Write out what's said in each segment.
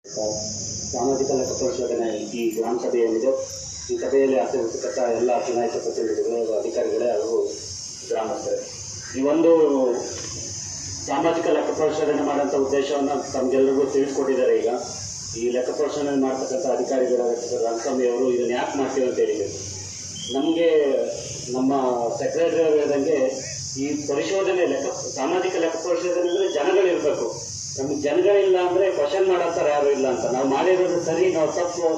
ಸಾಮಾಜಿಕ ಲೆಕ್ಕ ಪರಿಶೋಧನೆ ಈ ಗ್ರಾಮ ಸಭೆ ಏನಿದೆ, ಈ ಸಭೆಯಲ್ಲಿ ಆಚರಿಸತಕ್ಕ ಎಲ್ಲ ಚುನಾಯಿತ ಪ್ರತಿನಿಧಿಗಳು, ಅಧಿಕಾರಿಗಳೇ ಹಾಗೂ ಗ್ರಾಮಸ್ಥರೇ. ಈ ಒಂದು ಸಾಮಾಜಿಕ ಲೆಕ್ಕ ಪರಿಶೋಧನೆ ಮಾಡೋಂಥ ಉದ್ದೇಶವನ್ನು ತಮಗೆಲ್ಲರಿಗೂ ತಿಳಿಸ್ಕೊಟ್ಟಿದ್ದಾರೆ. ಈಗ ಈ ಲೆಕ್ಕ ಪರಿಶೋಧನೆ ಮಾಡ್ತಕ್ಕಂಥ ಅಧಿಕಾರಿಗಳ ರಂಗಸ್ವಾಮಿಯವರು ಇದನ್ನು ಯಾಕೆ ಮಾಡ್ತೀವಿ ಅಂತ ಹೇಳಿದರು. ನಮಗೆ ನಮ್ಮ ಸೆಕ್ರೆಟರಿ ಅವರು ಹೇಳಿದಂಗೆ ಈ ಪರಿಶೋಧನೆ ಸಾಮಾಜಿಕ ಲೆಕ್ಕ ಪರಿಶೋಧನೆ ಅಂದರೆ ಜನಗಳಿರಬೇಕು. ನಮ್ಗೆ ಜನಗಳಿಲ್ಲ ಅಂದರೆ ಕ್ವಶನ್ ಮಾಡೋಂಥವ್ರು ಯಾರು ಇಲ್ಲ ಅಂತ. ನಾವು ಮಾಡಿರೋದು ಸರಿ, ನಾವು ತಪ್ಪು,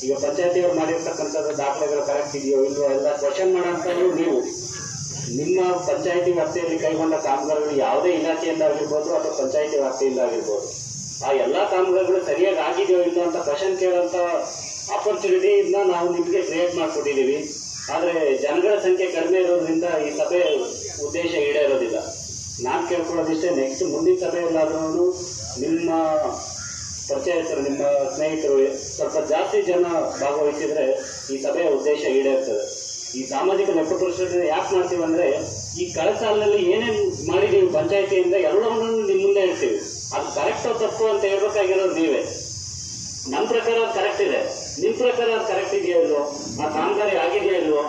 ಈಗ ಪಂಚಾಯತಿಯವ್ರು ಮಾಡಿರ್ತಕ್ಕಂಥದ್ದು ದಾಖಲೆಗಳು ಕರೆಕ್ಟ್ ಇದೆಯೋ ಇಲ್ವೋ ಎಲ್ಲ ಕ್ವಶನ್ ಮಾಡೋಂಥವ್ರು ನೀವು. ನಿಮ್ಮ ಪಂಚಾಯತಿ ವ್ಯಾಪ್ತಿಯಲ್ಲಿ ಕೈಗೊಂಡ ಕಾಮಗಾರಿಗಳು ಯಾವುದೇ ಇಲಾಖೆಯಿಂದ ಆಗಿರ್ಬೋದು ಅಥವಾ ಪಂಚಾಯತಿ ವ್ಯಾಪ್ತಿಯಿಂದ ಆಗಿರ್ಬೋದು, ಆ ಎಲ್ಲ ಕಾಮಗಾರಿಗಳು ಸರಿಯಾಗಿ ಆಗಿದೆಯೋ ಇಲ್ಲೋ ಅಂತ ಕ್ವಶನ್ ಕೇಳೋಂಥ ಆಪರ್ಚುನಿಟಿನ ನಾವು ನಿಮಗೆ ಕ್ರಿಯೇಟ್ ಮಾಡಿಕೊಟ್ಟಿದ್ದೀವಿ. ಆದರೆ ಜನಗಳ ಸಂಖ್ಯೆ ಕಡಿಮೆ ಇರೋದ್ರಿಂದ ಈ ಸಭೆ ಉದ್ದೇಶ ಈಡೇರೋದಿಲ್ಲ. ನಾನು ಕೇಳ್ಕೊಳ್ಳೋದಿಷ್ಟೇ, ನೆಕ್ಸ್ಟ್ ಮುಂದಿನ ಸಭೆಯಲ್ಲಾದ್ರೂ ನಿಮ್ಮ ಪರಿಚಯಸ್ಥರು, ನಿಮ್ಮ ಸ್ನೇಹಿತರು ಸ್ವಲ್ಪ ಜಾಸ್ತಿ ಜನ ಭಾಗವಹಿಸಿದರೆ ಈ ಸಭೆಯ ಉದ್ದೇಶ ಈಡೇರ್ತದೆ. ಈ ಸಾಮಾಜಿಕ ಲೆಕ್ಕ ಪರಿಶೋಧನೆ ಯಾಕೆ ಮಾಡ್ತೀವಿ ಅಂದರೆ, ಈ ಕಳೆದ ಸಾಲಿನಲ್ಲಿ ಏನೇನು ಮಾಡಿದ್ದೀವಿ ಪಂಚಾಯತಿಯಿಂದ ಎಲ್ಲವನ್ನೂ ನಿಮ್ಮ ಮುಂದೆ ಹೇಳ್ತೀವಿ. ಅದು ಕರೆಕ್ಟೋ ತಪ್ಪು ಅಂತ ಹೇಳ್ಬೇಕಾಗಿರೋದು ನೀವೇ. ನಮ್ಮ ಪ್ರಕಾರ ಅದು ಕರೆಕ್ಟ್ ಇದೆ, ನಿಮ್ಮ ಪ್ರಕಾರ ಅದು ಕರೆಕ್ಟ್ ಇದೆಯೋ ಇಲ್ವೋ, ಆ ಕಾಮಗಾರಿ ಆಗಿದೆಯೋ ಇಲ್ವೋ,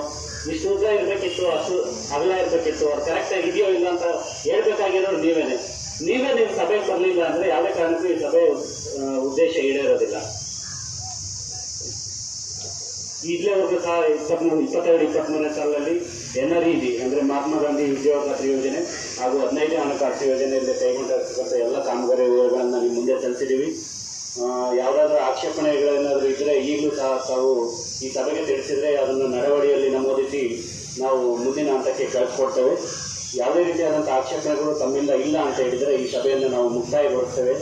ಇಷ್ಟು ಉದ್ದ ಇರಬೇಕಿತ್ತು, ಅಷ್ಟು ಅಗಲ ಇರಬೇಕಿತ್ತು, ಅದು ಕರೆಕ್ಟಾಗಿ ಇದೆಯೋ ಇಲ್ಲ ಅಂತ ಹೇಳ್ಬೇಕಾಗಿರೋದು ನೀವೇನೆ. ನೀವು ಸಭೆಗೆ ಬರಲಿಲ್ಲ ಅಂದರೆ ಯಾವುದೇ ಕಾರಣಕ್ಕೂ ಈ ಸಭೆ ಉದ್ದೇಶ ಈಡೇರೋದಿಲ್ಲ. ಇಲ್ಲಿವರೆಗೂ ಸಹ 22-23ನೇ ಸಾಲಿನಲ್ಲಿ NREG ಅಂದರೆ ಮಹಾತ್ಮ ಗಾಂಧಿ ಉದ್ಯೋಗ ಖಾತ್ರಿ ಯೋಜನೆ ಹಾಗೂ 15ನೇ ಹಣಕಾಸು ಯೋಜನೆಯಲ್ಲಿ ಕೈಗೊಂಡಿರ್ತಕ್ಕಂಥ ಎಲ್ಲ ಕಾಮಗಾರಿಗಳನ್ನು ನಿಮ್ಮ ಮುಂದೆ ತರಿಸಿದ್ದೀವಿ. ಯಾವುದಾದ್ರೂ ಆಕ್ಷೇಪಣೆಗಳೇನಾದರೂ ಇದ್ದರೆ ಈಗಲೂ ಸಹ ತಾವು ಈ ಸಭೆಗೆ ತಿಳಿಸಿದರೆ ಅದನ್ನು ನಡವಳಿಯಲ್ಲಿ ನಮೂದಿಸಿ ನಾವು ಮುಂದಿನ ಹಂತಕ್ಕೆ ಕಳಿಸ್ಕೊಡ್ತೇವೆ. ಯಾವುದೇ ರೀತಿಯಾದಂಥ ಆಕ್ಷೇಪಣೆಗಳು ತಮ್ಮಿಂದ ಇಲ್ಲ ಅಂತ ಹೇಳಿದರೆ ಈ ಸಭೆಯನ್ನು ನಾವು ಮುಕ್ತಾಯಗೊಳಿಸ್ತೇವೆ.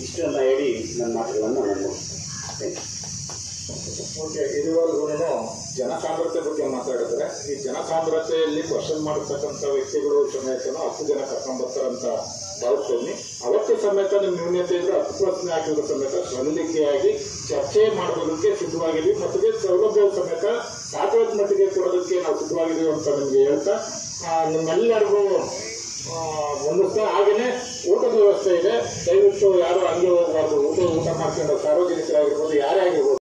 ಇಷ್ಟನ್ನು ಹೇಳಿ ನನ್ನ ಮಾತುಗಳನ್ನು ನಾನು ಮುಗಿಸ್ತೇನೆ. ಓಕೆ, ಇದುವರೆಗೂ ಜನಸಾಂದ್ರತೆ ಬಗ್ಗೆ ಮಾತಾಡಿದ್ರೆ, ಈ ಜನಸಾಂದ್ರತೆಯಲ್ಲಿ ಕ್ವಶನ್ ಮಾಡತಕ್ಕಂಥ ವ್ಯಕ್ತಿಗಳು ಸಮೇತನೂ 10 ಜನ ಕರ್ಕೊಂಡ್ಬರ್ತಾರಂತ ಭಾವಿಸ್ತೀನಿ. ಅವತ್ತು ಸಮೇತ ನಿಮ್ಮ ನ್ಯೂನ್ಯತೆ ಇದ್ರೆ 10 ಪ್ರಶ್ನೆ ಹಾಕಿದ್ರು ಸಮೇತ ಸಲ್ಲಿಕೆಯಾಗಿ ಚರ್ಚೆ ಮಾಡೋದಕ್ಕೆ ಸಿದ್ಧವಾಗಿದ್ವಿ ಮತ್ತು ಸೌಲಭ್ಯ ಸಮೇತ ಸಾಕಷ್ಟು ಮಟ್ಟಿಗೆ ಕೊಡೋದಕ್ಕೆ ನಾವು ಸಿದ್ಧವಾಗಿದ್ದೀವಿ ಅಂತ ನಿಮಗೆ ಹೇಳ್ತಾ, ನಿಮ್ಮೆಲ್ಲರಿಗೂ ಹೊಂದಿಸ್ತಾ ಹಾಗೆಯೇ ಊಟದ ವ್ಯವಸ್ಥೆ ಇದೆ. ದಯವಿಟ್ಟು ಯಾರು ಹಂಗೆ ಹೋಗಬಾರ್ದು. ಊಟ ಮಾಡ್ಕೊಂಡು ಸಾರ್ವಜನಿಕರಾಗಿರ್ಬೋದು, ಯಾರೇ ಆಗಿರ್ಬೋದು.